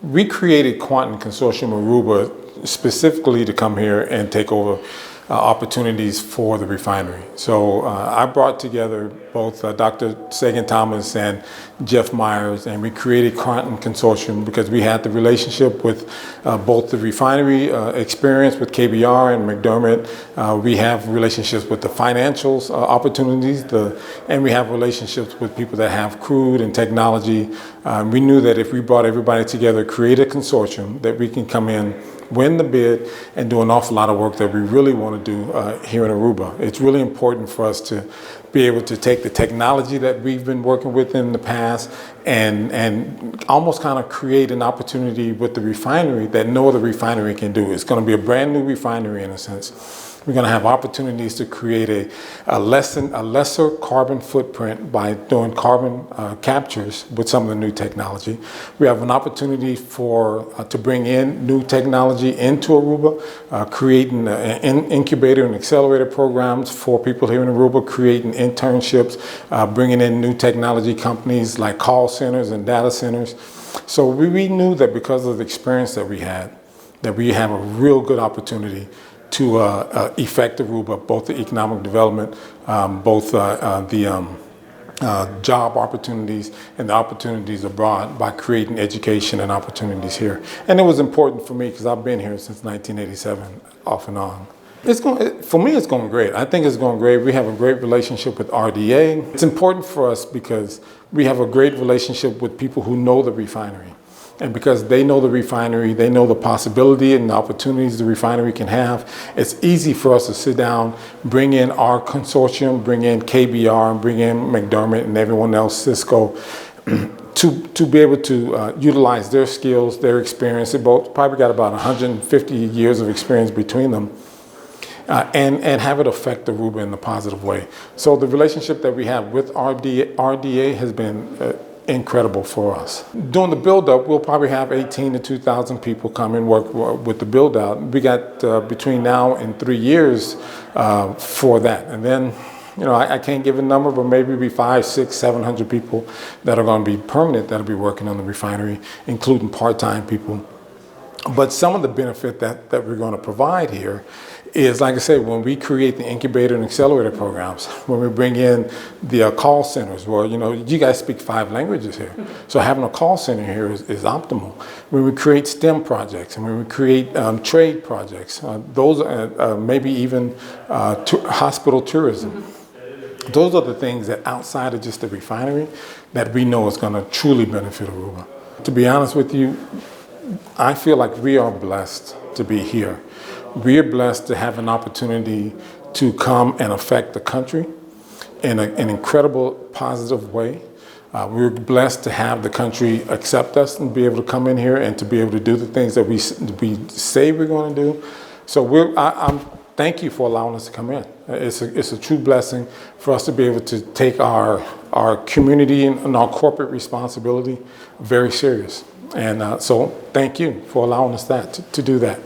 we created Quantum Consortium Aruba specifically to come here and take over opportunities for the refinery. So I brought together both Dr. Sagan Thomas and Jeff Myers, and we created Quantum Consortium because we had the relationship with both the refinery experience with KBR and McDermott. We have relationships with the financials opportunities, and we have relationships with people that have crude and technology. We knew that if we brought everybody together, create a consortium, that we can come in, win the bid, and do an awful lot of work that we really want to do here in Aruba. It's really important for us to be able to take the technology that we've been working with in the past and almost kind of create an opportunity with the refinery that no other refinery can do. It's going to be a brand new refinery in a sense. We're going to have opportunities to create a lesser carbon footprint by doing carbon captures with some of the new technology. We have an opportunity to bring in new technology into Aruba, creating incubator and accelerator programs for people here in Aruba, creating internships, bringing in new technology companies like call centers and data centers. So we knew that because of the experience that we had, that we have a real good opportunity to affect Aruba, both the economic development, both the job opportunities and the opportunities abroad by creating education and opportunities here. And it was important for me because I've been here since 1987, off and on. For me, it's going great. I think it's going great. We have a great relationship with RDA. It's important for us because we have a great relationship with people who know the refinery. And because they know the refinery, they know the possibility and the opportunities the refinery can have, it's easy for us to sit down, bring in our consortium, bring in KBR, and bring in McDermott and everyone else, Cisco, to be able to utilize their skills, their experience. They both probably got about 150 years of experience between them, and have it affect Aruba in a positive way. So the relationship that we have with RDA has been incredible for us. During the build-up, we'll probably have 18 to 2,000 people come and work with the build-out. We got between now and 3 years for that. And then, I can't give a number, but maybe be 500, 600, 700 people that are going to be permanent that'll be working on the refinery, including part-time people. But some of the benefit that we're going to provide here is, like I say, when we create the incubator and accelerator programs, when we bring in the call centers, where, you guys speak 5 languages here. So having a call center here is optimal. When we create STEM projects and when we create trade projects, those maybe even hospital tourism. Those are the things that outside of just the refinery that we know is going to truly benefit Aruba. To be honest with you, I feel like we are blessed to be here. We are blessed to have an opportunity to come and affect the country in an incredible positive way. We're blessed to have the country accept us and be able to come in here and to be able to do the things that we say we're going to do. So I'm thank you for allowing us to come in. It's a true blessing for us to be able to take our community and our corporate responsibility very serious. And so thank you for allowing us to do that.